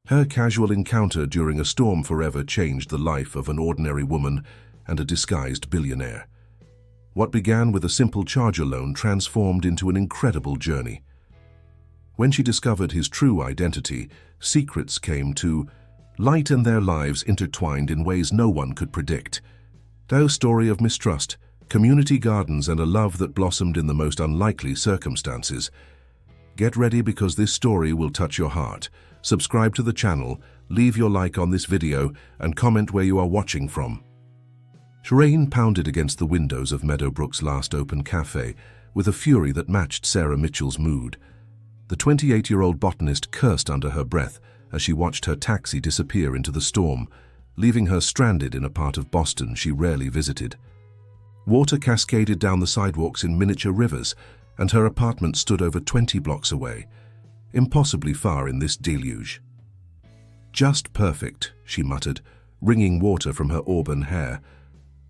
Her casual encounter during a storm forever changed the life of an ordinary woman and a disguised billionaire. What began with a simple charger loan transformed into an incredible journey. When she discovered his true identity, secrets came to light and their lives intertwined in ways no one could predict. A story of mistrust, community gardens, and a love that blossomed in the most unlikely circumstances. Get ready, because this story will touch your heart. Subscribe to the channel, leave your like on this video, and comment where you are watching from. Rain pounded against the windows of Meadowbrook's last open cafe with a fury that matched Sarah Mitchell's mood. The 28-year-old botanist cursed under her breath as she watched her taxi disappear into the storm, leaving her stranded in a part of Boston she rarely visited. Water cascaded down the sidewalks in miniature rivers, and her apartment stood over 20 blocks away, impossibly far in this deluge. "Just perfect," she muttered, wringing water from her auburn hair.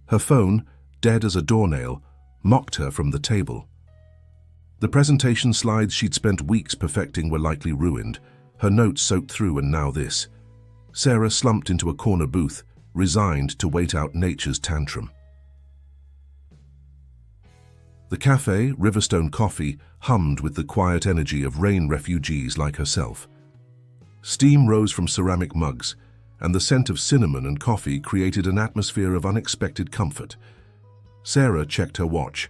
Her phone, dead as a doornail, mocked her from the table. The presentation slides she'd spent weeks perfecting were likely ruined, her notes soaked through, and now this. Sarah slumped into a corner booth, resigned to wait out nature's tantrum. The cafe, Riverstone Coffee, hummed with the quiet energy of rain refugees like herself. Steam rose from ceramic mugs, and the scent of cinnamon and coffee created an atmosphere of unexpected comfort. Sarah checked her watch.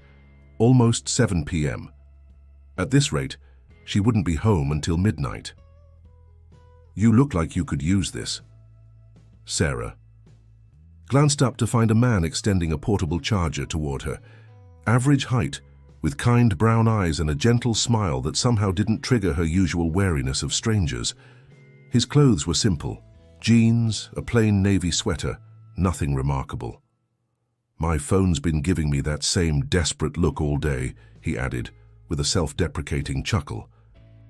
Almost 7 p.m. At this rate, she wouldn't be home until midnight. "You look like you could use this." Sarah glanced up to find a man extending a portable charger toward her. Average height, with kind brown eyes and a gentle smile that somehow didn't trigger her usual wariness of strangers. His clothes were simple: jeans, a plain navy sweater, nothing remarkable. "My phone's been giving me that same desperate look all day," he added, with a self-deprecating chuckle.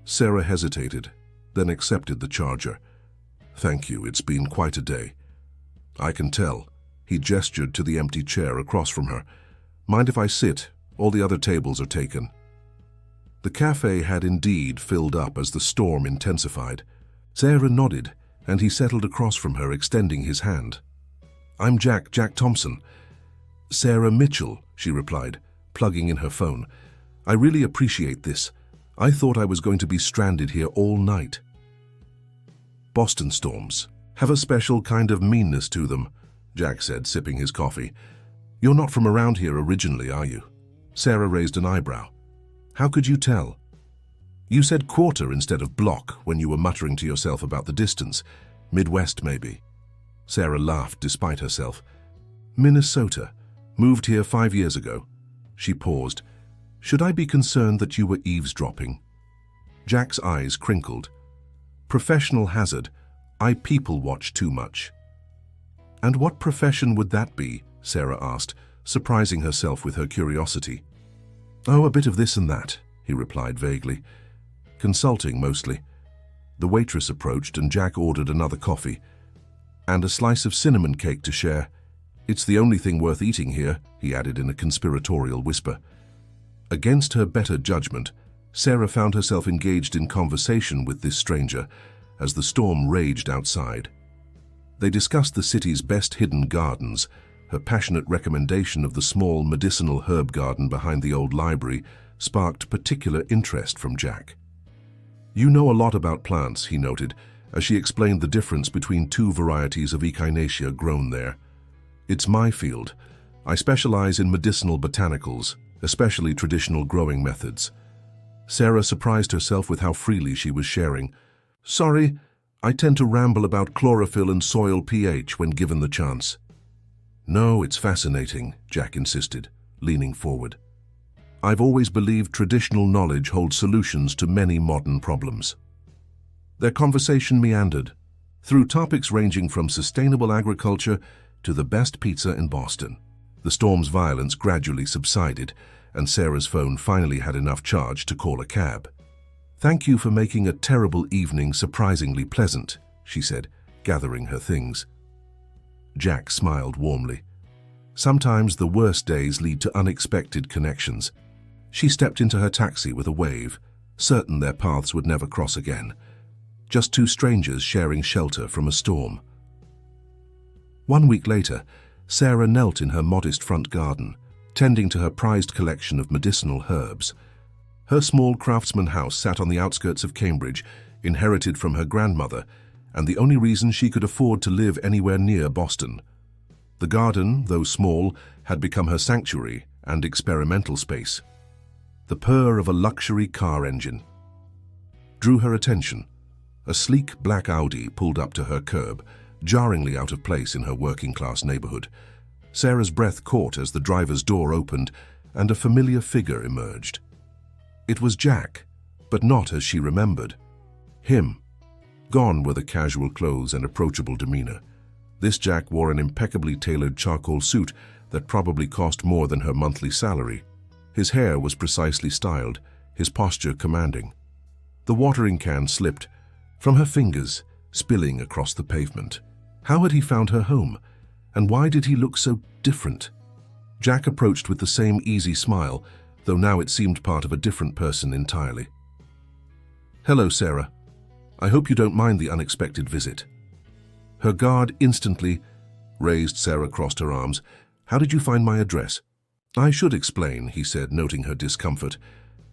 Sarah hesitated, then accepted the charger. "Thank you, it's been quite a day." "I can tell." He gestured to the empty chair across from her. "Mind if I sit? All the other tables are taken." The cafe had indeed filled up as the storm intensified. Sarah nodded, and he settled across from her, extending his hand. "I'm Jack Thompson." "Sarah Mitchell," she replied, plugging in her phone. "I really appreciate this. I thought I was going to be stranded here all night." "Boston storms have a special kind of meanness to them," Jack said, sipping his coffee. "You're not from around here originally, are you?" Sarah raised an eyebrow. "How could you tell?" "You said quarter instead of block when you were muttering to yourself about the distance. Midwest, maybe." Sarah laughed despite herself. "Minnesota. Moved here 5 years ago." She paused. "Should I be concerned that you were eavesdropping?" Jack's eyes crinkled. "Professional hazard. I people watch too much." "And what profession would that be?" Sarah asked, surprising herself with her curiosity. "Oh, a bit of this and that," he replied vaguely. "Consulting, mostly." The waitress approached, and Jack ordered another coffee. "And a slice of cinnamon cake to share. It's the only thing worth eating here," he added in a conspiratorial whisper. Against her better judgment, Sarah found herself engaged in conversation with this stranger as the storm raged outside. They discussed the city's best-hidden gardens. Her passionate recommendation of the small medicinal herb garden behind the old library sparked particular interest from Jack. "You know a lot about plants," he noted, as she explained the difference between 2 varieties of echinacea grown there. "It's my field. I specialize in medicinal botanicals, especially traditional growing methods." Sarah surprised herself with how freely she was sharing. "Sorry, I tend to ramble about chlorophyll and soil pH when given the chance." "No, it's fascinating," Jack insisted, leaning forward. "I've always believed traditional knowledge holds solutions to many modern problems." Their conversation meandered, through topics ranging from sustainable agriculture to the best pizza in Boston. The storm's violence gradually subsided, and Sarah's phone finally had enough charge to call a cab. "Thank you for making a terrible evening surprisingly pleasant," she said, gathering her things. Jack smiled warmly. Sometimes the worst days lead to unexpected connections. She stepped into her taxi with a wave, certain their paths would never cross again. just two strangers sharing shelter from a storm. 1 week later, Sarah knelt in her modest front garden, tending to her prized collection of medicinal herbs. Her small craftsman house sat on the outskirts of Cambridge, inherited from her grandmother, and the only reason she could afford to live anywhere near Boston. The garden, though small, had become her sanctuary and experimental space. The purr of a luxury car engine drew her attention. A sleek black Audi pulled up to her curb, jarringly out of place in her working-class neighborhood. Sarah's breath caught as the driver's door opened and a familiar figure emerged. It was Jack, but not as she remembered. Him. Gone were the casual clothes and approachable demeanor. This Jack wore an impeccably tailored charcoal suit that probably cost more than her monthly salary. His hair was precisely styled, his posture commanding. The watering can slipped from her fingers, spilling across the pavement. How had he found her home, and why did he look so different? Jack approached with the same easy smile, though now it seemed part of a different person entirely. "Hello, Sarah. I hope you don't mind the unexpected visit." Her guard instantly raised. Sarah crossed her arms. "How did you find my address?" "I should explain," he said, noting her discomfort.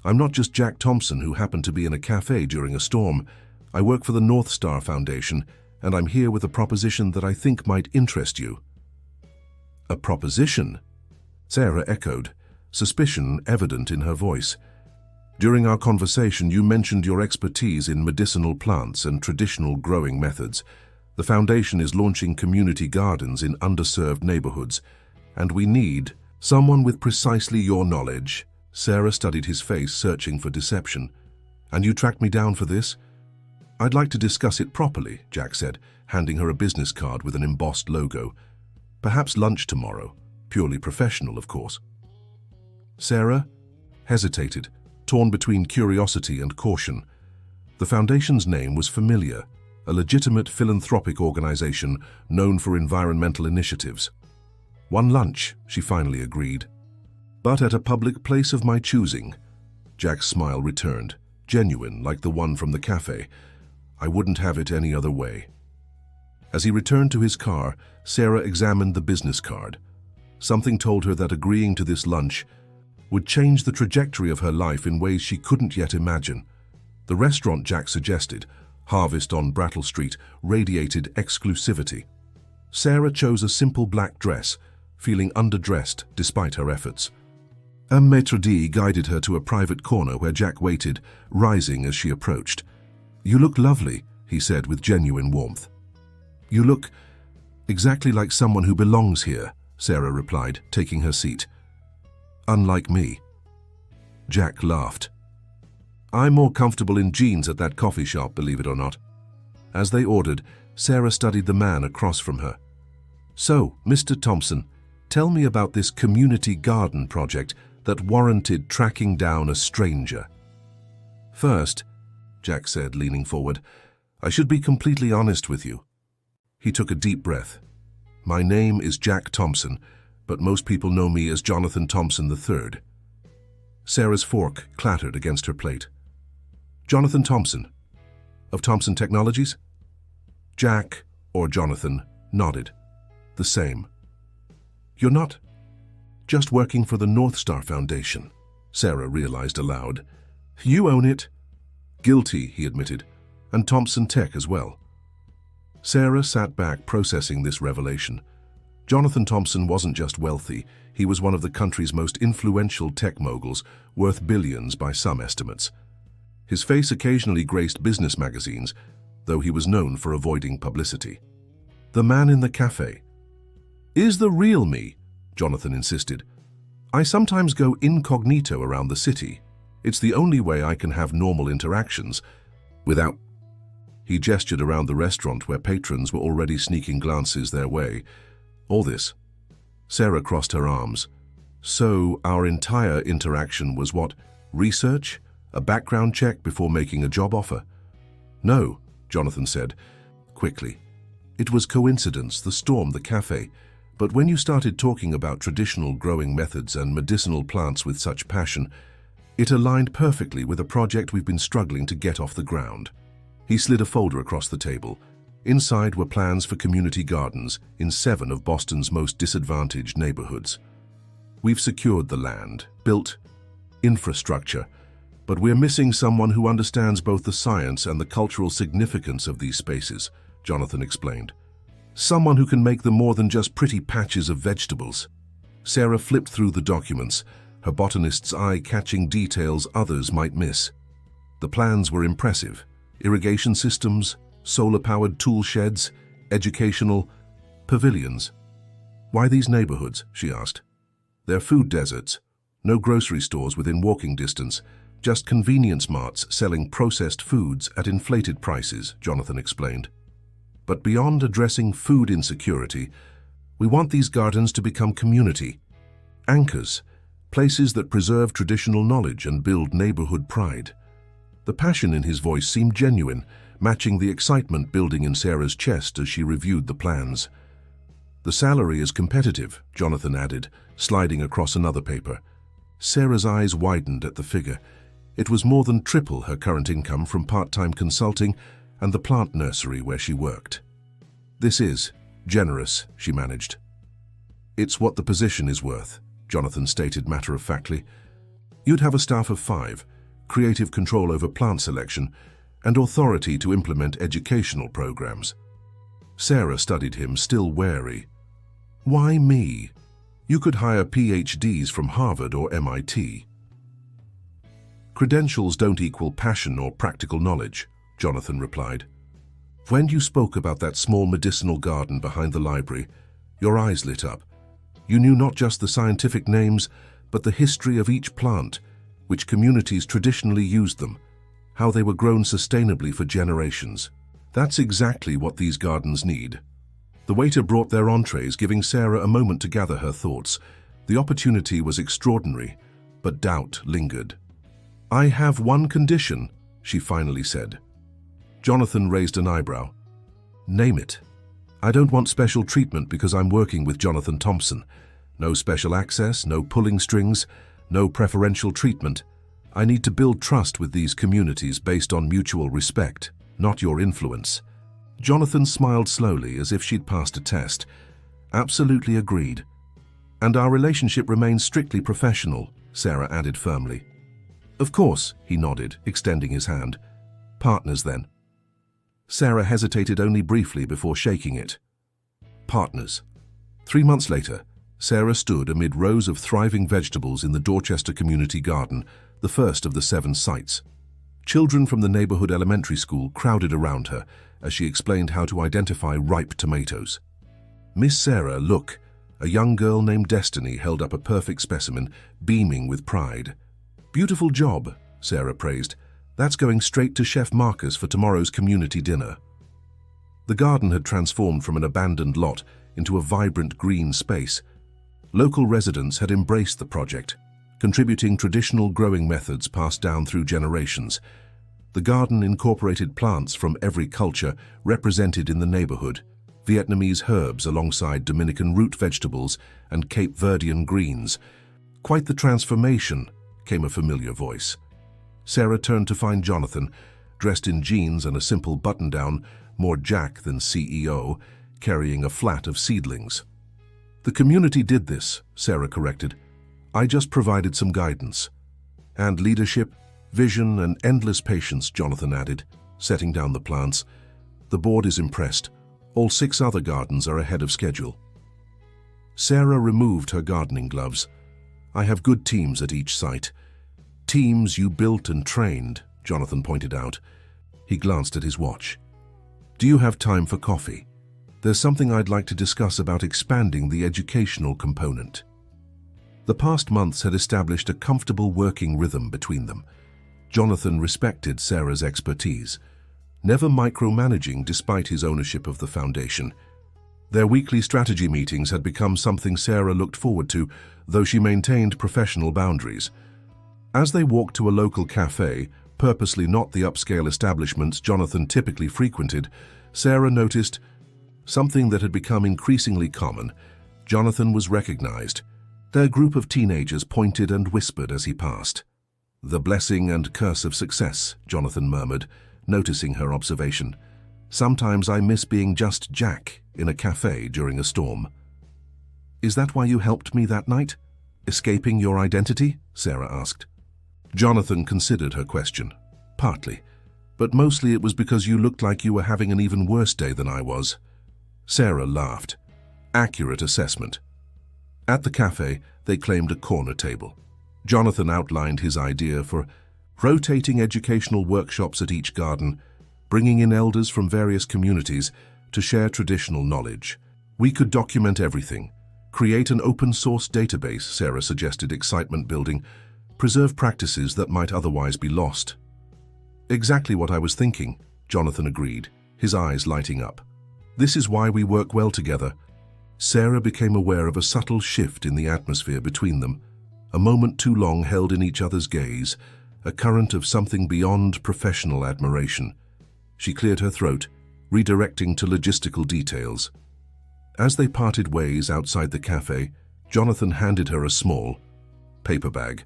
"I'm not just Jack Thompson who happened to be in a cafe during a storm. I work for the North Star Foundation, and I'm here with a proposition that I think might interest you." "A proposition?" Sarah echoed, suspicion evident in her voice. "During our conversation, you mentioned your expertise in medicinal plants and traditional growing methods. The foundation is launching community gardens in underserved neighborhoods, and we need someone with precisely your knowledge." Sarah studied his face, searching for deception. "And you tracked me down for this?" "I'd like to discuss it properly," Jack said, handing her a business card with an embossed logo. "Perhaps lunch tomorrow. Purely professional, of course." Sarah hesitated, torn between curiosity and caution. The foundation's name was familiar, a legitimate philanthropic organization known for environmental initiatives. "One lunch," she finally agreed. "But at a public place of my choosing." Jack's smile returned, genuine like the one from the cafe. "I wouldn't have it any other way." As he returned to his car, Sarah examined the business card. Something told her that agreeing to this lunch would change the trajectory of her life in ways she couldn't yet imagine. The restaurant Jack suggested, Harvest on Brattle Street, radiated exclusivity. Sarah chose a simple black dress, feeling underdressed despite her efforts. A maître d' guided her to a private corner where Jack waited, rising as she approached. "You look lovely," he said with genuine warmth. "You look exactly like someone who belongs here," Sarah replied, taking her seat. "Unlike me." Jack laughed. "I'm more comfortable in jeans at that coffee shop, believe it or not." As they ordered, Sarah studied the man across from her. "So, Mr. Thompson, tell me about this community garden project that warranted tracking down a stranger." "First," Jack said, leaning forward, "I should be completely honest with you." He took a deep breath. "My name is Jack Thompson, but most people know me as Jonathan Thompson III. Sarah's fork clattered against her plate. "Jonathan Thompson, of Thompson Technologies?" Jack, or Jonathan, nodded. "The same." "You're not just working for the North Star Foundation," Sarah realized aloud. "You own it." "Guilty," he admitted, "and Thompson Tech as well." Sarah sat back, processing this revelation. Jonathan Thompson wasn't just wealthy, he was one of the country's most influential tech moguls, worth billions by some estimates. His face occasionally graced business magazines, though he was known for avoiding publicity. "The man in the cafe is the real me," Jonathan insisted. "I sometimes go incognito around the city. It's the only way I can have normal interactions without..." He gestured around the restaurant where patrons were already sneaking glances their way. "All this..." Sarah crossed her arms. "So our entire interaction was what? Research? A background check before making a job offer?" "No," Jonathan said, quickly. "It was coincidence, the storm, the cafe. But when you started talking about traditional growing methods and medicinal plants with such passion, it aligned perfectly with a project we've been struggling to get off the ground." He slid a folder across the table. Inside were plans for community gardens in 7 of Boston's most disadvantaged neighborhoods. We've secured the land, built infrastructure, but we're missing someone who understands both the science and the cultural significance of these spaces, Jonathan explained. Someone who can make them more than just pretty patches of vegetables. Sarah flipped through the documents, her botanist's eye catching details others might miss. The plans were impressive. Irrigation systems, solar-powered tool sheds, educational pavilions. Why these neighborhoods? She asked. They're food deserts. No grocery stores within walking distance, just convenience marts selling processed foods at inflated prices, Jonathan explained. But beyond addressing food insecurity, we want these gardens to become community anchors, places that preserve traditional knowledge and build neighborhood pride. The passion in his voice seemed genuine, matching the excitement building in Sarah's chest as she reviewed the plans. The salary is competitive, Jonathan added, sliding across another paper. Sarah's eyes widened at the figure. It was more than triple her current income from part-time consulting and the plant nursery where she worked. This is generous, she managed. It's what the position is worth, Jonathan stated matter-of-factly. You'd have a staff of 5, creative control over plant selection, and authority to implement educational programs. Sarah studied him, still wary. Why me? You could hire PhDs from Harvard or MIT. Credentials don't equal passion or practical knowledge, Jonathan replied. When you spoke about that small medicinal garden behind the library, your eyes lit up. You knew not just the scientific names, but the history of each plant, which communities traditionally used them, how they were grown sustainably for generations. That's exactly what these gardens need. The waiter brought their entrees, giving Sarah a moment to gather her thoughts. The opportunity was extraordinary, but doubt lingered. I have one condition, she finally said. Jonathan raised an eyebrow. Name it. I don't want special treatment because I'm working with Jonathan Thompson. No special access, no pulling strings, no preferential treatment. I need to build trust with these communities based on mutual respect, not your influence. Jonathan smiled slowly as if she'd passed a test. Absolutely agreed. And our relationship remains strictly professional, Sarah added firmly. Of course, he nodded, extending his hand. Partners then. Sarah hesitated only briefly before shaking it. Partners. 3 months later, Sarah stood amid rows of thriving vegetables in the Dorchester Community Garden, the first of the 7 sites. Children from the neighborhood elementary school crowded around her as she explained how to identify ripe tomatoes. Miss Sarah, look, a young girl named Destiny held up a perfect specimen, beaming with pride. Beautiful job, Sarah praised. That's going straight to Chef Marcus for tomorrow's community dinner. The garden had transformed from an abandoned lot into a vibrant green space. Local residents had embraced the project, contributing traditional growing methods passed down through generations. The garden incorporated plants from every culture represented in the neighborhood, Vietnamese herbs alongside Dominican root vegetables and Cape Verdean greens. Quite the transformation, came a familiar voice. Sarah turned to find Jonathan, dressed in jeans and a simple button-down, more Jack than CEO, carrying a flat of seedlings. The community did this, Sarah corrected. I just provided some guidance. And leadership, vision, and endless patience, Jonathan added, setting down the plants. The board is impressed. All 6 other gardens are ahead of schedule. Sarah removed her gardening gloves. I have good teams at each site. Teams you built and trained, Jonathan pointed out. He glanced at his watch. Do you have time for coffee? There's something I'd like to discuss about expanding the educational component. The past months had established a comfortable working rhythm between them. Jonathan respected Sarah's expertise, never micromanaging despite his ownership of the foundation. Their weekly strategy meetings had become something Sarah looked forward to, though she maintained professional boundaries. As they walked to a local cafe, purposely not the upscale establishments Jonathan typically frequented, Sarah noticed something that had become increasingly common. Jonathan was recognized. Their group of teenagers pointed and whispered as he passed. The blessing and curse of success, Jonathan murmured, noticing her observation. "Sometimes I miss being just Jack in a cafe during a storm." "Is that why you helped me that night? Escaping your identity?" Sarah asked. Jonathan considered her question. "Partly, but mostly it was because you looked like you were having an even worse day than I was." Sarah laughed. Accurate assessment. At the cafe, they claimed a corner table. Jonathan outlined his idea for rotating educational workshops at each garden, bringing in elders from various communities to share traditional knowledge. "We could document everything. Create an open-source database," Sarah suggested, excitement building. "Preserve practices that might otherwise be lost." "Exactly what I was thinking," Jonathan agreed, his eyes lighting up. "This is why we work well together." Sarah became aware of a subtle shift in the atmosphere between them, a moment too long held in each other's gaze, a current of something beyond professional admiration. She cleared her throat, redirecting to logistical details. As they parted ways outside the cafe, Jonathan handed her a small paper bag.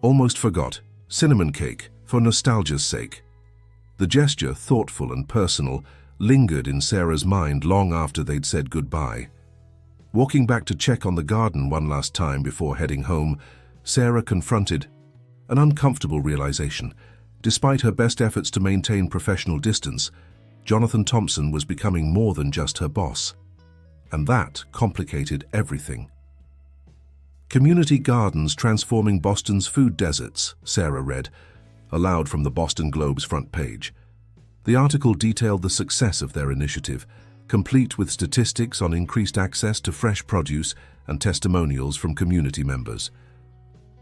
"Almost forgot. Cinnamon cake, for nostalgia's sake." The gesture, thoughtful and personal, lingered in Sarah's mind long after they'd said goodbye. Walking back to check on the garden one last time before heading home, Sarah confronted an uncomfortable realization. Despite her best efforts to maintain professional distance, Jonathan Thompson was becoming more than just her boss. And that complicated everything. "Community gardens transforming Boston's food deserts," Sarah read, aloud from the Boston Globe's front page. The article detailed the success of their initiative, complete with statistics on increased access to fresh produce and testimonials from community members.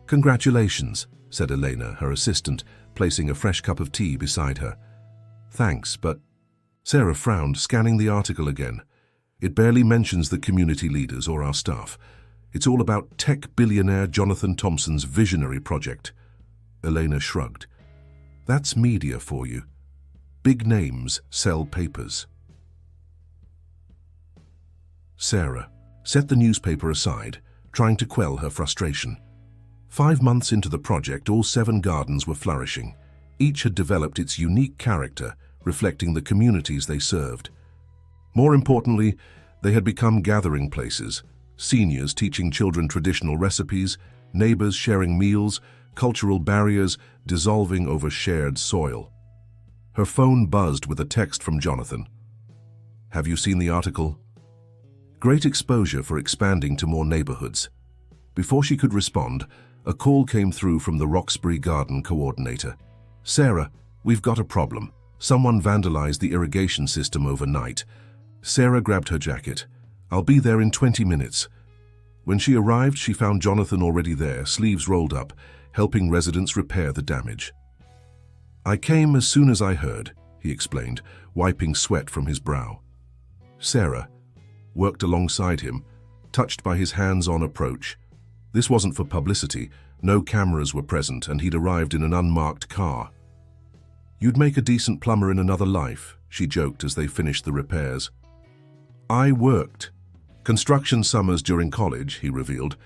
"Congratulations," said Elena, her assistant, placing a fresh cup of tea beside her. "Thanks, but..." Sarah frowned, scanning the article again. "It barely mentions the community leaders or our staff. It's all about tech billionaire Jonathan Thompson's visionary project." Elena shrugged. "That's media for you. Big names sell papers." Sarah set the newspaper aside, trying to quell her frustration. 5 months into the project, all 7 gardens were flourishing. Each had developed its unique character, reflecting the communities they served. More importantly, they had become gathering places, seniors teaching children traditional recipes, neighbors sharing meals, cultural barriers dissolving over shared soil. Her phone buzzed with a text from Jonathan. "Have you seen the article?" Great exposure for expanding to more neighborhoods. Before she could respond, a call came through from the Roxbury Garden coordinator. "Sarah, we've got a problem. Someone vandalized the irrigation system overnight." Sarah grabbed her jacket. "I'll be there in 20 minutes. When she arrived, she found Jonathan already there, sleeves rolled up, helping residents repair the damage. "I came as soon as I heard," he explained, wiping sweat from his brow. Sarah worked alongside him, touched by his hands-on approach. This wasn't for publicity, no cameras were present, and he'd arrived in an unmarked car. "You'd make a decent plumber in another life," she joked as they finished the repairs. "I worked construction summers during college," he revealed.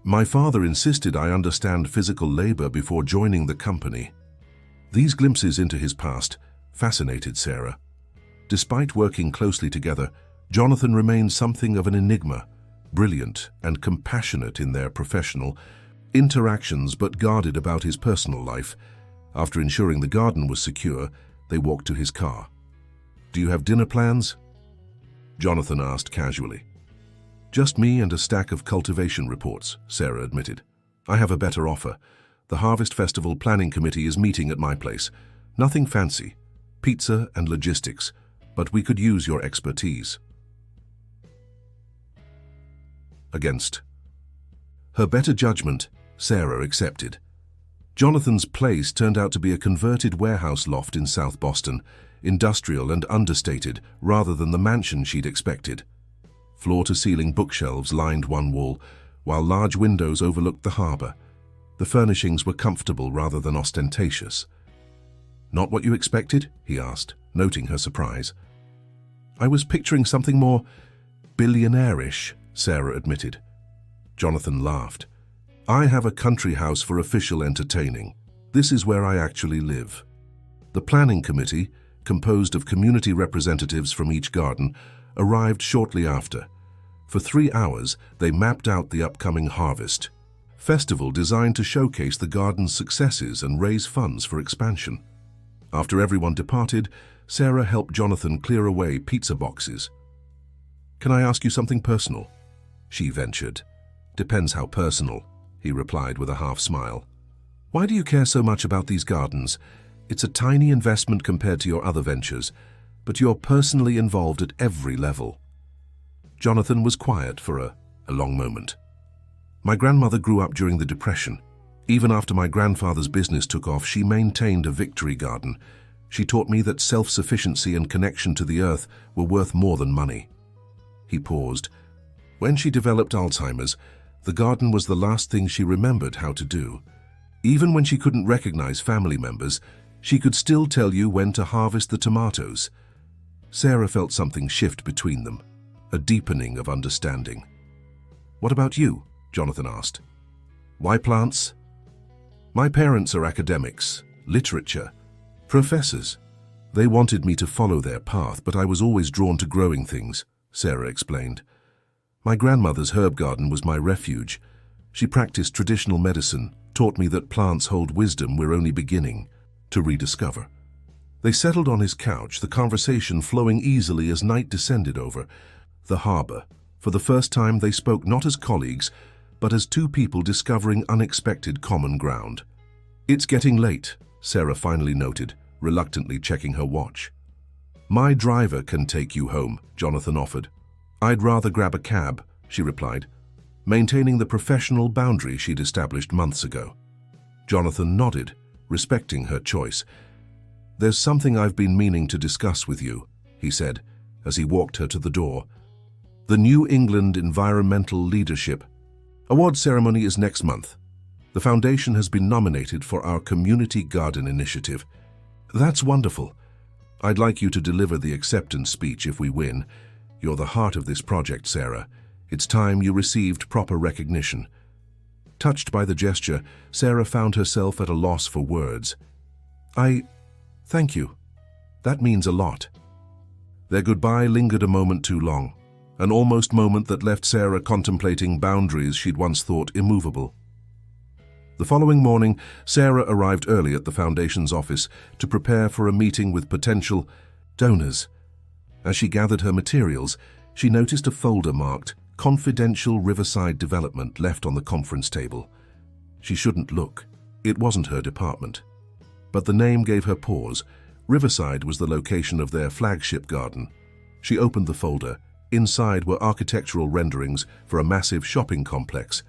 "My father insisted I understand physical labor before joining the company." These glimpses into his past fascinated Sarah. Despite working closely together, Jonathan remained something of an enigma, brilliant and compassionate in their professional interactions but guarded about his personal life. After ensuring the garden was secure, they walked to his car. "Do you have dinner plans?" Jonathan asked casually. "Just me and a stack of cultivation reports," Sarah admitted. "I have a better offer. The Harvest Festival Planning Committee is meeting at my place. Nothing fancy, pizza and logistics, but we could use your expertise." Against her better judgment, Sarah accepted. Jonathan's place turned out to be a converted warehouse loft in South Boston, industrial and understated rather than the mansion she'd expected. Floor-to-ceiling bookshelves lined one wall, while large windows overlooked the harbor. The furnishings were comfortable rather than ostentatious. "Not what you expected?" he asked, noting her surprise. "I was picturing something more billionaire-ish," Sarah admitted. Jonathan laughed. "I have a country house for official entertaining. This is where I actually live." The planning committee, composed of community representatives from each garden, arrived shortly after. For 3 hours, they mapped out the upcoming harvest festival designed to showcase the garden's successes and raise funds for expansion. After everyone departed, Sarah helped Jonathan clear away pizza boxes. "Can I ask you something personal?" she ventured. "Depends how personal," he replied with a half smile. "Why do you care so much about these gardens? It's a tiny investment compared to your other ventures, but you're personally involved at every level." Jonathan was quiet for a long moment. "My grandmother grew up during the Depression. Even after my grandfather's business took off, she maintained a victory garden. She taught me that self-sufficiency and connection to the earth were worth more than money." He paused. "When she developed Alzheimer's, the garden was the last thing she remembered how to do. Even when she couldn't recognize family members, she could still tell you when to harvest the tomatoes." Sarah felt something shift between them, a deepening of understanding. "What about you?" Jonathan asked. "Why plants?" "My parents are academics, literature, professors. They wanted me to follow their path, but I was always drawn to growing things," Sarah explained. "My grandmother's herb garden was my refuge. She practiced traditional medicine, taught me that plants hold wisdom we're only beginning to rediscover." They settled on his couch, the conversation flowing easily as night descended over the harbor. For the first time, they spoke not as colleagues, but as two people discovering unexpected common ground. "It's getting late," Sarah finally noted, reluctantly checking her watch. "My driver can take you home," Jonathan offered. "I'd rather grab a cab," she replied, maintaining the professional boundary she'd established months ago. Jonathan nodded, respecting her choice. "There's something I've been meaning to discuss with you," he said, as he walked her to the door. "The New England Environmental Leadership Award ceremony is next month. The foundation has been nominated for our Community Garden Initiative." "That's wonderful. I'd like you to deliver the acceptance speech if we win. You're the heart of this project, Sarah. It's time you received proper recognition." Touched by the gesture, Sarah found herself at a loss for words. Thank you. That means a lot." Their goodbye lingered a moment too long, an almost moment that left Sarah contemplating boundaries she'd once thought immovable. The following morning, Sarah arrived early at the Foundation's office to prepare for a meeting with potential donors. As she gathered her materials, she noticed a folder marked "Confidential Riverside Development" left on the conference table. She shouldn't look. It wasn't her department. But the name gave her pause. Riverside was the location of their flagship garden. She opened the folder. Inside were architectural renderings for a massive shopping complex.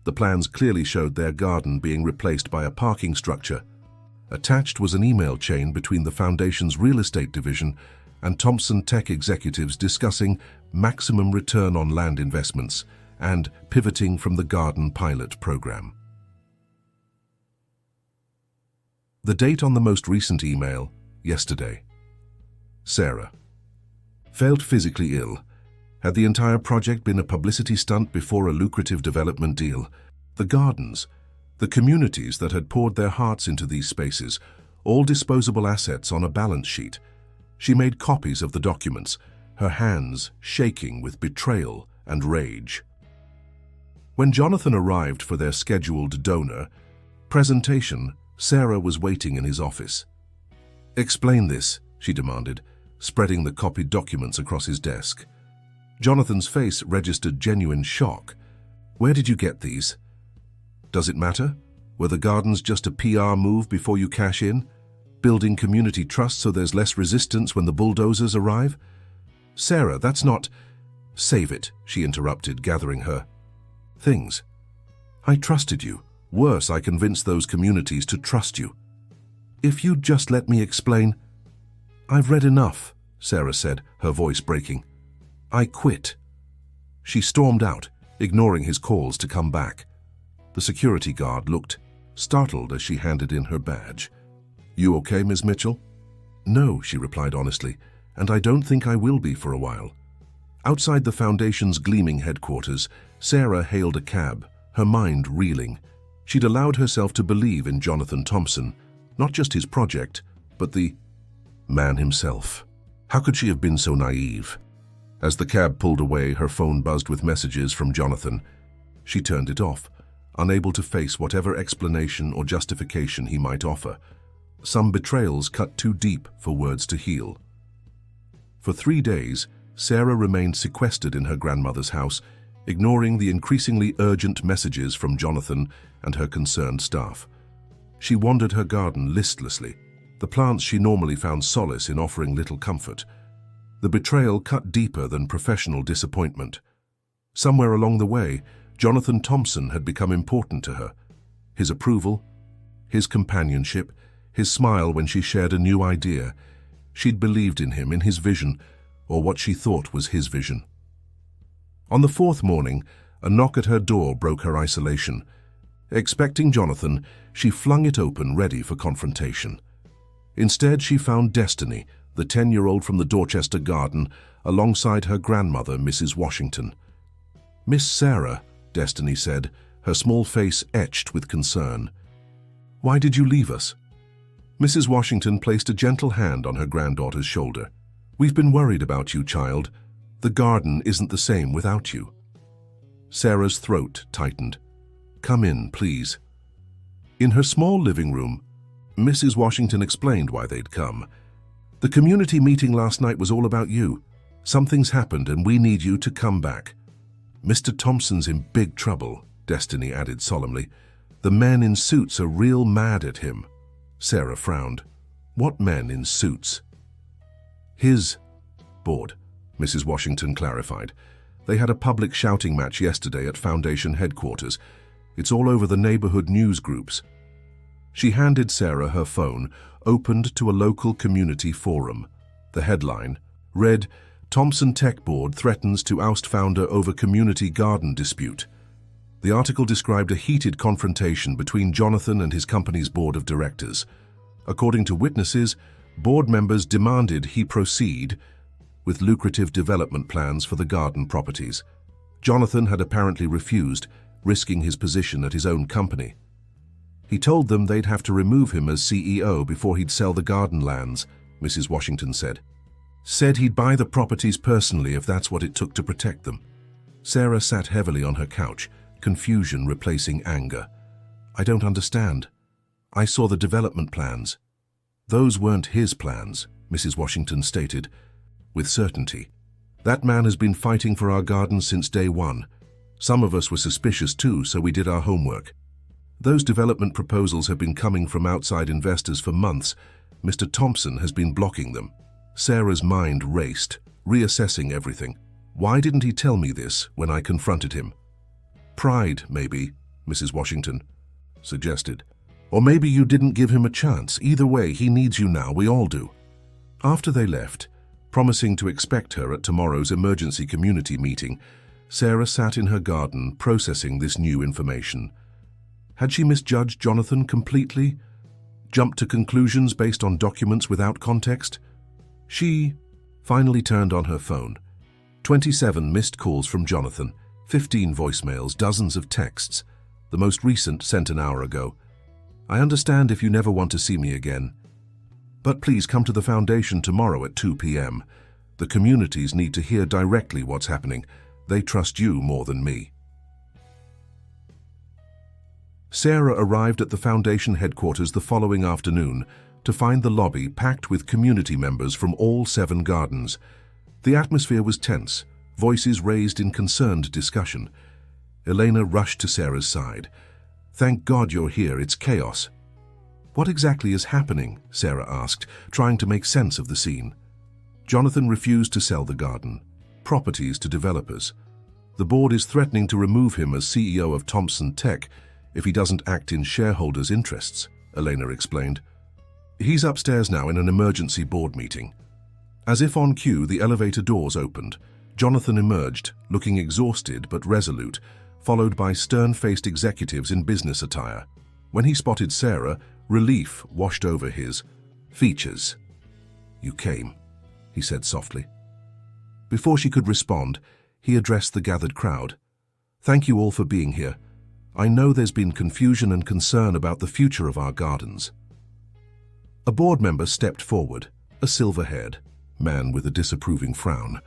The plans clearly showed their garden being replaced by a parking structure. Attached was an email chain between the Foundation's real estate division and Thompson Tech executives discussing maximum return on land investments and pivoting from the garden pilot program. The date on the most recent email, yesterday. Sarah. Felt physically ill. Had the entire project been a publicity stunt before a lucrative development deal? The gardens, the communities that had poured their hearts into these spaces, all disposable assets on a balance sheet. She made copies of the documents, her hands shaking with betrayal and rage. When Jonathan arrived for their scheduled donor presentation, Sarah was waiting in his office. "Explain this," she demanded, spreading the copied documents across his desk. Jonathan's face registered genuine shock. "Where did you get these? Does it matter? Were the gardens just a PR move before you cash in? Building community trust so there's less resistance when the bulldozers arrive?" "Sarah, that's not—" "Save it," she interrupted, gathering her things. "I trusted you. Worse, I convinced those communities to trust you. If you'd just let me explain—" "I've read enough," Sarah said, her voice breaking. "I quit." She stormed out, ignoring his calls to come back. The security guard looked startled as she handed in her badge. "You okay, Ms. Mitchell?" "No," she replied honestly, "and I don't think I will be for a while." Outside the Foundation's gleaming headquarters, Sarah hailed a cab, her mind reeling. She'd allowed herself to believe in Jonathan Thompson, not just his project, But the man himself. How could she have been so naive? As the cab pulled away, her phone buzzed with messages from Jonathan. She turned it off, unable to face whatever explanation or justification he might offer. Some betrayals cut too deep for words to heal. For 3 days, Sarah remained sequestered in her grandmother's house, ignoring the increasingly urgent messages from Jonathan and her concerned staff. She wandered her garden listlessly, the plants she normally found solace in offering little comfort. The betrayal cut deeper than professional disappointment. Somewhere along the way, Jonathan Thompson had become important to her. His approval, his companionship, his smile when she shared a new idea. She'd believed in him, in his vision, or what she thought was his vision. On the 4th morning, a knock at her door broke her isolation. Expecting Jonathan, she flung it open, ready for confrontation. Instead, she found Destiny, the 10-year-old from the Dorchester garden, alongside her grandmother, Mrs. Washington. "Miss Sarah," Destiny said, her small face etched with concern. "Why did you leave us?" Mrs. Washington placed a gentle hand on her granddaughter's shoulder. "We've been worried about you, child. The garden isn't the same without you." Sarah's throat tightened. "Come in, please." In her small living room, Mrs. Washington explained why they'd come. "The community meeting last night was all about you. Something's happened and we need you to come back." "Mr. Thompson's in big trouble," Destiny added solemnly. "The men in suits are real mad at him." Sarah frowned. "What men in suits?" "His board," Mrs. Washington clarified. "They had a public shouting match yesterday at Foundation headquarters. It's all over the neighborhood news groups." She handed Sarah her phone, opened to a local community forum. The headline read, "Thompson Tech Board threatens to oust founder over community garden dispute." The article described a heated confrontation between Jonathan and his company's board of directors. According to witnesses, board members demanded he proceed with lucrative development plans for the garden properties. Jonathan had apparently refused, risking his position at his own company. He told them they'd have to remove him as CEO before he'd sell the garden lands, Mrs. Washington said. "Said he'd buy the properties personally if that's what it took to protect them." Sarah sat heavily on her couch, confusion replacing anger. "I don't understand. I saw the development plans." "Those weren't his plans," Mrs. Washington stated, with certainty. "That man has been fighting for our garden since day one. Some of us were suspicious too, so we did our homework. Those development proposals have been coming from outside investors for months. Mr. Thompson has been blocking them." Sarah's mind raced, reassessing everything. Why didn't he tell me this when I confronted him? "Pride, maybe," Mrs. Washington suggested. "Or maybe you didn't give him a chance. Either way, he needs you now, we all do." After they left, promising to expect her at tomorrow's emergency community meeting, Sarah sat in her garden processing this new information. Had she misjudged Jonathan completely? Jumped to conclusions based on documents without context? She finally turned on her phone. 27 missed calls from Jonathan, 15 voicemails, dozens of texts. The most recent sent an hour ago. "I understand if you never want to see me again. But please come to the foundation tomorrow at 2 p.m. The communities need to hear directly what's happening. They trust you more than me." Sarah arrived at the foundation headquarters the following afternoon to find the lobby packed with community members from all 7 gardens. The atmosphere was tense, voices raised in concerned discussion. Elena rushed to Sarah's side. "Thank God you're here, it's chaos." "What exactly is happening?" Sarah asked, trying to make sense of the scene. Jonathan refused to sell the garden, properties to developers. The board is threatening to remove him as CEO of Thompson Tech if he doesn't act in shareholders' interests, Elena explained. "He's upstairs now in an emergency board meeting." As if on cue, the elevator doors opened. Jonathan emerged, looking exhausted but resolute, followed by stern-faced executives in business attire. When he spotted Sarah, relief washed over his features. "You came," he said softly. Before she could respond, he addressed the gathered crowd. "Thank you all for being here. I know there's been confusion and concern about the future of our gardens." A board member stepped forward, a silver-haired man with a disapproving frown.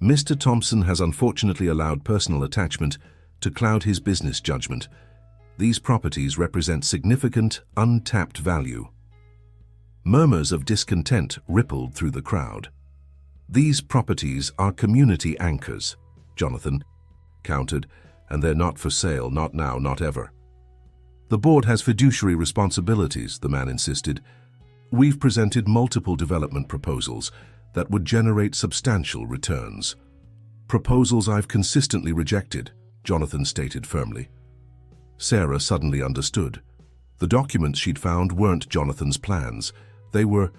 Mr. Thompson has unfortunately allowed personal attachment to cloud his business judgment. These properties represent significant, untapped value. Murmurs of discontent rippled through the crowd. These properties are community anchors, Jonathan countered, and they're not for sale, not now, not ever. The board has fiduciary responsibilities, the man insisted. We've presented multiple development proposals that would generate substantial returns. Proposals I've consistently rejected, Jonathan stated firmly. Sarah suddenly understood. The documents she'd found weren't Jonathan's plans. They were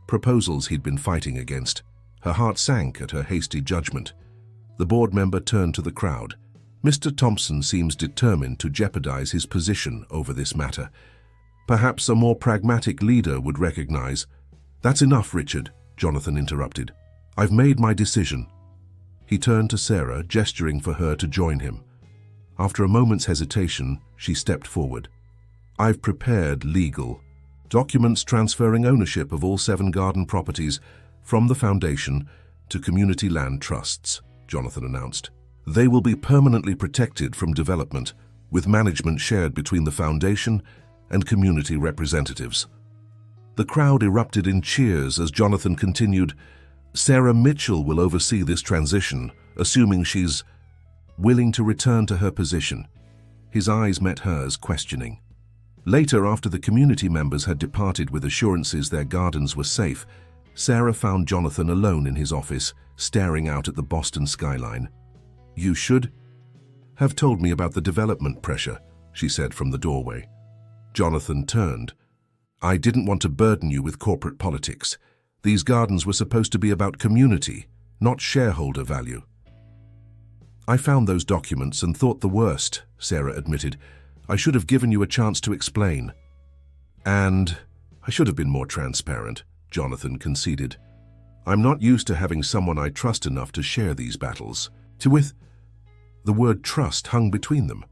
proposals he'd been fighting against. Her heart sank at her hasty judgment. The board member turned to the crowd. Mr. Thompson seems determined to jeopardize his position over this matter. Perhaps a more pragmatic leader would recognize. That's enough, Richard, Jonathan interrupted. I've made my decision. He turned to Sarah, gesturing for her to join him. After a moment's hesitation, she stepped forward. I've prepared legal documents transferring ownership of all 7 garden properties from the foundation to community land trusts, Jonathan announced. They will be permanently protected from development, with management shared between the foundation and community representatives. The crowd erupted in cheers as Jonathan continued, Sarah Mitchell will oversee this transition, assuming she's willing to return to her position. His eyes met hers, questioning. Later, after the community members had departed with assurances their gardens were safe, Sarah found Jonathan alone in his office, staring out at the Boston skyline. You should have told me about the development pressure, she said from the doorway. Jonathan turned. I didn't want to burden you with corporate politics. These gardens were supposed to be about community, not shareholder value. I found those documents and thought the worst, Sarah admitted. I should have given you a chance to explain. And I should have been more transparent, Jonathan conceded. I'm not used to having someone I trust enough to share these battles. The word trust hung between them.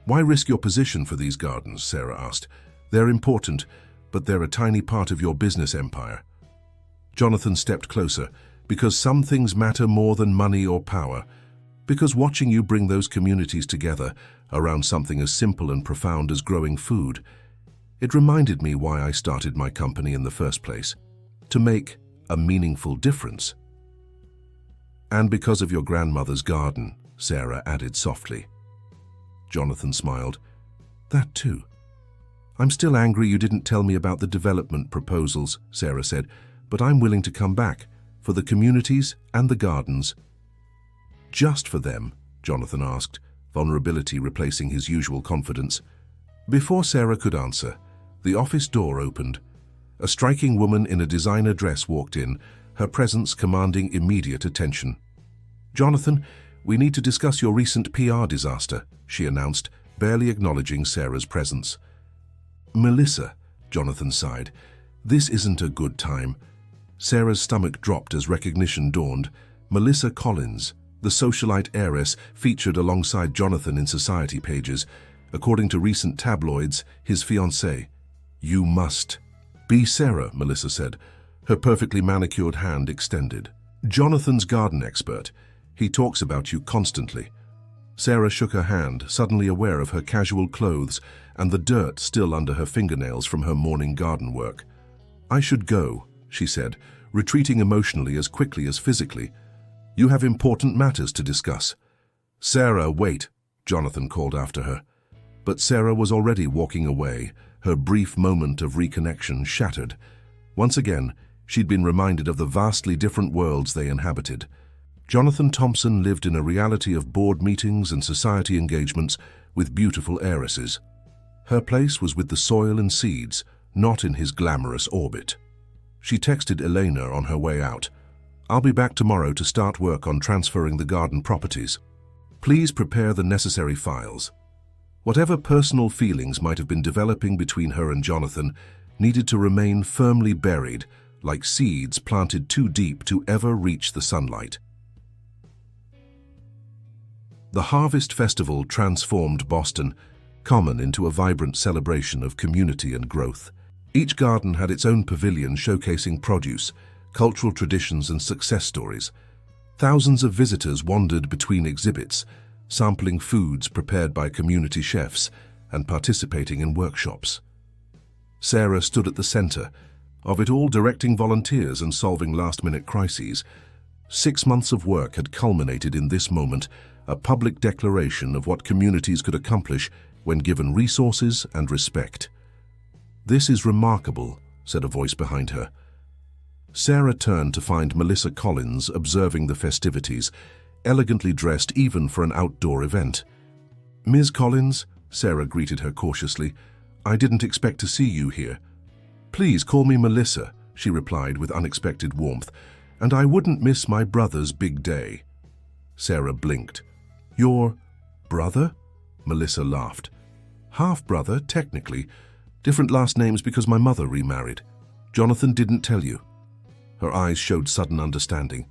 Why risk your position for these gardens, Sarah asked. They're important, but they're a tiny part of your business empire. Jonathan stepped closer. Because some things matter more than money or power. Because watching you bring those communities together around something as simple and profound as growing food, it reminded me why I started my company in the first place. To make a meaningful difference. And because of your grandmother's garden, Sarah added softly. Jonathan smiled. That too. I'm still angry you didn't tell me about the development proposals, Sarah said, but I'm willing to come back, for the communities and the gardens. Just for them, Jonathan asked, vulnerability replacing his usual confidence. Before Sarah could answer, the office door opened. A striking woman in a designer dress walked in, her presence commanding immediate attention. Jonathan, we need to discuss your recent PR disaster, she announced, barely acknowledging Sarah's presence. Melissa, Jonathan sighed. This isn't a good time. Sarah's stomach dropped as recognition dawned. Melissa Collins, the socialite heiress featured alongside Jonathan in society pages, according to recent tabloids, his fiancée. You must be Sarah, Melissa said, her perfectly manicured hand extended. Jonathan's garden expert. He talks about you constantly. Sarah shook her hand, suddenly aware of her casual clothes and the dirt still under her fingernails from her morning garden work. I should go, she said, retreating emotionally as quickly as physically. You have important matters to discuss. Sarah, wait, Jonathan called after her. But Sarah was already walking away, her brief moment of reconnection shattered. Once again, she'd been reminded of the vastly different worlds they inhabited. Jonathan Thompson lived in a reality of board meetings and society engagements with beautiful heiresses. Her place was with the soil and seeds, not in his glamorous orbit. She texted Elena on her way out. I'll be back tomorrow to start work on transferring the garden properties. Please prepare the necessary files. Whatever personal feelings might have been developing between her and Jonathan needed to remain firmly buried, like seeds planted too deep to ever reach the sunlight. The Harvest Festival transformed Boston, common into a vibrant celebration of community and growth. Each garden had its own pavilion showcasing produce, cultural traditions and success stories. Thousands of visitors wandered between exhibits, sampling foods prepared by community chefs and participating in workshops. Sarah stood at the center of it all, directing volunteers and solving last-minute crises. 6 months of work had culminated in this moment, a public declaration of what communities could accomplish when given resources and respect. "This is remarkable," said a voice behind her. Sarah turned to find Melissa Collins observing the festivities, elegantly dressed even for an outdoor event. "Ms. Collins," Sarah greeted her cautiously, "I didn't expect to see you here." "Please call me Melissa," she replied with unexpected warmth, "and I wouldn't miss my brother's big day." Sarah blinked. "Your brother?" Melissa laughed. "Half-brother, technically. Different last names because my mother remarried. Jonathan didn't tell you." Her eyes showed sudden understanding.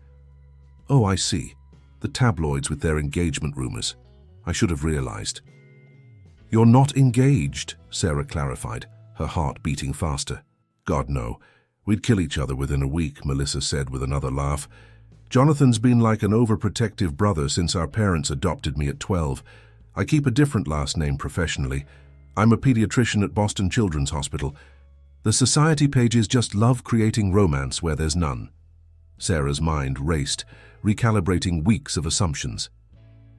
"Oh, I see. The tabloids with their engagement rumors. I should have realized." "You're not engaged," Sarah clarified, her heart beating faster. "God, no. We'd kill each other within a week," Melissa said with another laugh. "Jonathan's been like an overprotective brother since our parents adopted me at 12. I keep a different last name professionally. I'm a pediatrician at Boston Children's Hospital. The society pages just love creating romance where there's none." Sarah's mind raced, recalibrating weeks of assumptions.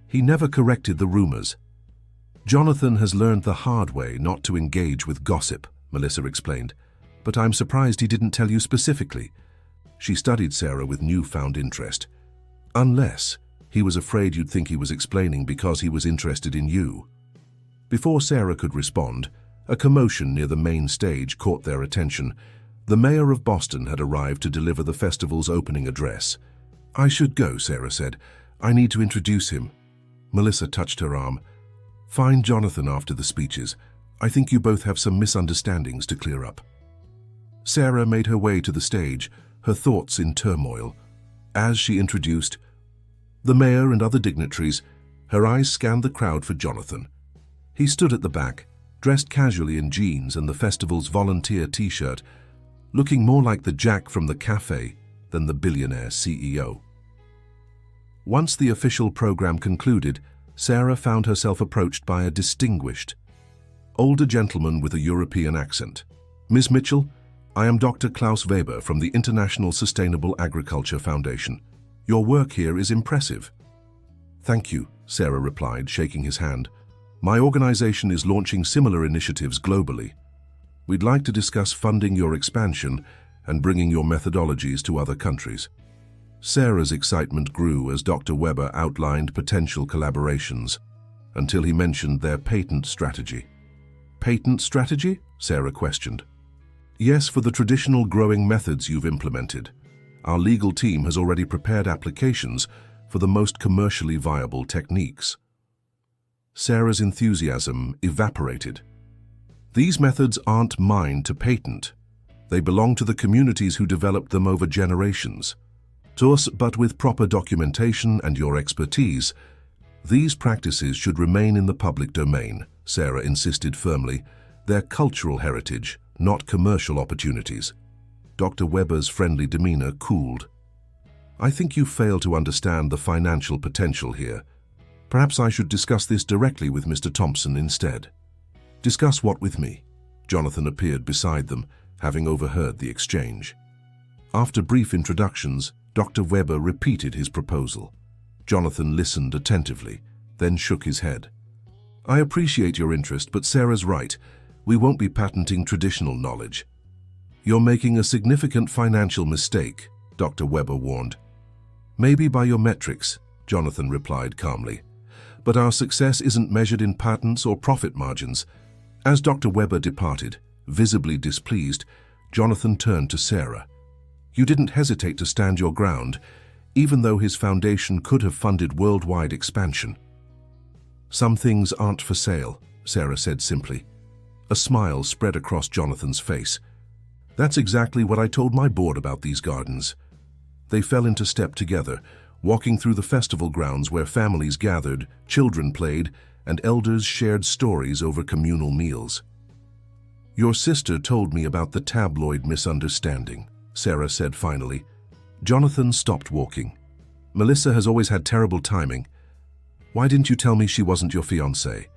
"He never corrected the rumors." "Jonathan has learned the hard way not to engage with gossip," Melissa explained. "But I'm surprised he didn't tell you specifically." She studied Sarah with newfound interest. "Unless he was afraid you'd think he was explaining because he was interested in you." Before Sarah could respond, a commotion near the main stage caught their attention. The mayor of Boston had arrived to deliver the festival's opening address. "I should go," Sarah said. "I need to introduce him." Melissa touched her arm. "Find Jonathan after the speeches. I think you both have some misunderstandings to clear up." Sarah made her way to the stage, her thoughts in turmoil. As she introduced the mayor and other dignitaries, her eyes scanned the crowd for Jonathan. He stood at the back, dressed casually in jeans and the festival's volunteer t-shirt, looking more like the Jack from the cafe than the billionaire CEO. Once the official program concluded, Sarah found herself approached by a distinguished, older gentleman with a European accent. "Ms. Mitchell, I am Dr. Klaus Weber from the International Sustainable Agriculture Foundation. Your work here is impressive." "Thank you," Sarah replied, shaking his hand. "My organization is launching similar initiatives globally. We'd like to discuss funding your expansion and bringing your methodologies to other countries." Sarah's excitement grew as Dr. Weber outlined potential collaborations, until he mentioned their patent strategy. "Patent strategy?" Sarah questioned. "Yes, for the traditional growing methods you've implemented. Our legal team has already prepared applications for the most commercially viable techniques." Sarah's enthusiasm evaporated. "These methods aren't mine to patent. They belong to the communities who developed them over generations. To us, but with proper documentation and your expertise, these practices should remain in the public domain," Sarah insisted firmly. "They're cultural heritage, not commercial opportunities." Dr. Weber's friendly demeanor cooled. "I think you fail to understand the financial potential here. Perhaps I should discuss this directly with Mr. Thompson instead." "Discuss what with me?" Jonathan appeared beside them, having overheard the exchange. After brief introductions, Dr. Weber repeated his proposal. Jonathan listened attentively, then shook his head. "I appreciate your interest, but Sarah's right. We won't be patenting traditional knowledge." "You're making a significant financial mistake," Dr. Weber warned. "Maybe by your metrics," Jonathan replied calmly. "But our success isn't measured in patents or profit margins." As Dr. Weber departed, visibly displeased, Jonathan turned to Sarah. "You didn't hesitate to stand your ground, even though his foundation could have funded worldwide expansion." "Some things aren't for sale," Sarah said simply. A smile spread across Jonathan's face. "That's exactly what I told my board about these gardens." They fell into step together, walking through the festival grounds where families gathered, children played, and elders shared stories over communal meals. Your sister told me about the tabloid misunderstanding, Sarah said finally. Jonathan stopped walking. Melissa has always had terrible timing. Why didn't you tell me she wasn't your fiancée?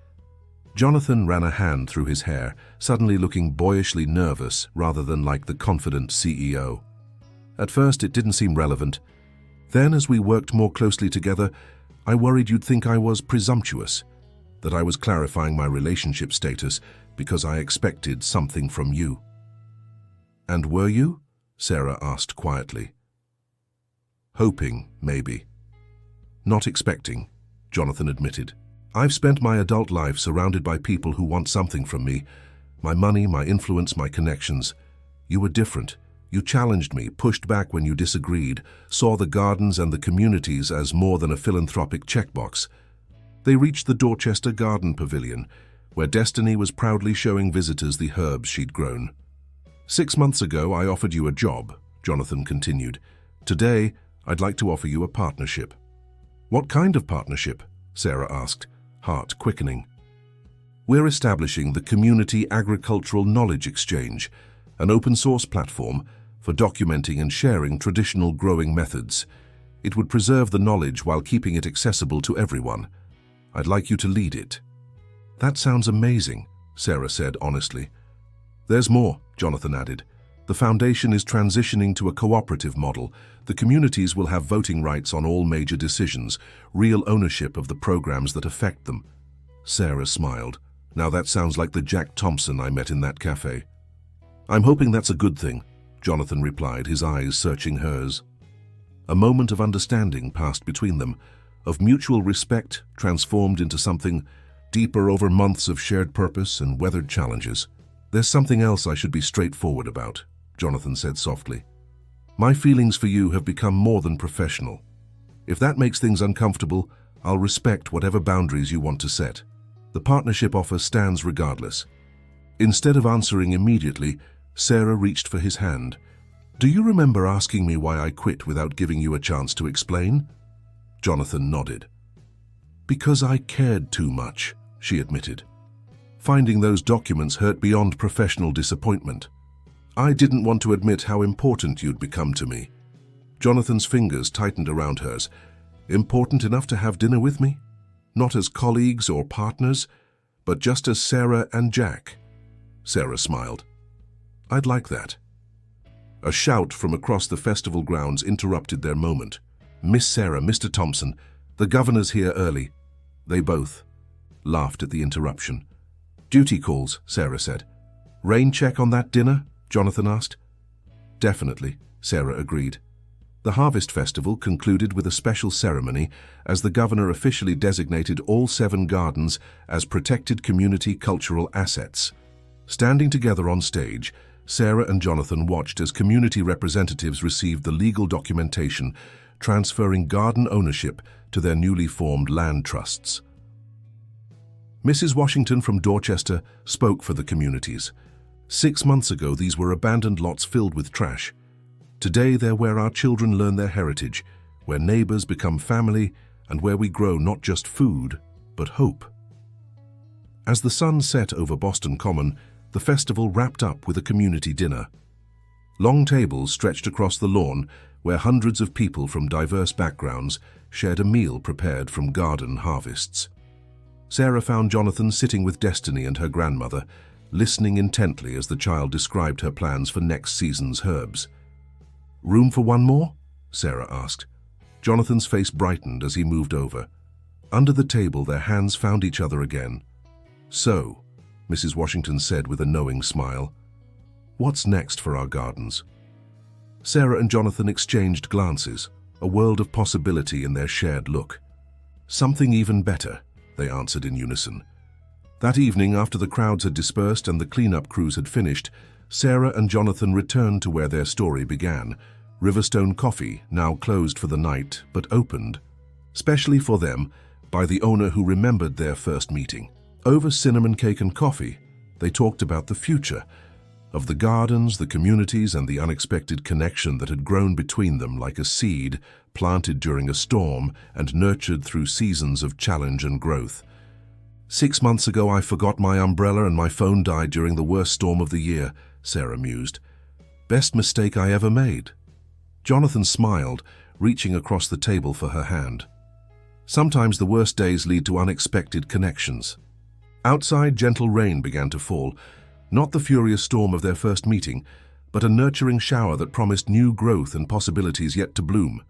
Jonathan ran a hand through his hair, suddenly looking boyishly nervous rather than like the confident CEO. At first, it didn't seem relevant. Then, as we worked more closely together, I worried you'd think I was presumptuous, that I was clarifying my relationship status because I expected something from you. And were you? Sarah asked quietly. Hoping, maybe. Not expecting, Jonathan admitted. I've spent my adult life surrounded by people who want something from me. My money, my influence, my connections. You were different. You challenged me, pushed back when you disagreed, saw the gardens and the communities as more than a philanthropic checkbox. They reached the Dorchester Garden Pavilion, where Destiny was proudly showing visitors the herbs she'd grown. 6 months ago, I offered you a job, Jonathan continued. Today, I'd like to offer you a partnership. What kind of partnership? Sarah asked, heart quickening. We're establishing the Community Agricultural Knowledge Exchange, an open-source platform for documenting and sharing traditional growing methods. It would preserve the knowledge while keeping it accessible to everyone. I'd like you to lead it. That sounds amazing, Sarah said honestly. There's more, Jonathan added. The foundation is transitioning to a cooperative model. The communities will have voting rights on all major decisions, real ownership of the programs that affect them. Sarah smiled. Now that sounds like the Jack Thompson I met in that cafe. I'm hoping that's a good thing, Jonathan replied, his eyes searching hers. A moment of understanding passed between them, of mutual respect transformed into something deeper over months of shared purpose and weathered challenges. There's something else I should be straightforward about, Jonathan said softly. My feelings for you have become more than professional. If that makes things uncomfortable, I'll respect whatever boundaries you want to set. The partnership offer stands regardless. Instead of answering immediately, Sarah reached for his hand. Do you remember asking me why I quit without giving you a chance to explain? Jonathan nodded. Because I cared too much, she admitted. Finding those documents hurt beyond professional disappointment. I didn't want to admit how important you'd become to me. Jonathan's fingers tightened around hers. Important enough to have dinner with me? Not as colleagues or partners, but just as Sarah and Jack. Sarah smiled. I'd like that. A shout from across the festival grounds interrupted their moment. Miss Sarah, Mr. Thompson, the governor's here early. They both laughed at the interruption. Duty calls, Sarah said. Rain check on that dinner? Jonathan asked. Definitely, Sarah agreed. The Harvest Festival concluded with a special ceremony as the governor officially designated all 7 gardens as protected community cultural assets. Standing together on stage, Sarah and Jonathan watched as community representatives received the legal documentation transferring garden ownership to their newly formed land trusts. Mrs. Washington from Dorchester spoke for the communities. 6 months ago, these were abandoned lots filled with trash. Today, they're where our children learn their heritage, where neighbors become family, and where we grow not just food, but hope. As the sun set over Boston Common, the festival wrapped up with a community dinner. Long tables stretched across the lawn, where hundreds of people from diverse backgrounds shared a meal prepared from garden harvests. Sarah found Jonathan sitting with Destiny and her grandmother, listening intently as the child described her plans for next season's herbs. Room for one more? Sarah asked. Jonathan's face brightened as he moved over. Under the table, their hands found each other again. So, Mrs. Washington said with a knowing smile, what's next for our gardens? Sarah and Jonathan exchanged glances, a world of possibility in their shared look. Something even better, they answered in unison. That evening, after the crowds had dispersed and the cleanup crews had finished, Sarah and Jonathan returned to where their story began, Riverstone Coffee, now closed for the night, but opened, specially for them, by the owner who remembered their first meeting. Over cinnamon cake and coffee, they talked about the future, of the gardens, the communities, and the unexpected connection that had grown between them like a seed planted during a storm and nurtured through seasons of challenge and growth. 6 months ago I forgot my umbrella and my phone died during the worst storm of the year, Sarah mused. Best mistake I ever made. Jonathan smiled, reaching across the table for her hand. Sometimes the worst days lead to unexpected connections. Outside, gentle rain began to fall, not the furious storm of their first meeting, but a nurturing shower that promised new growth and possibilities yet to bloom.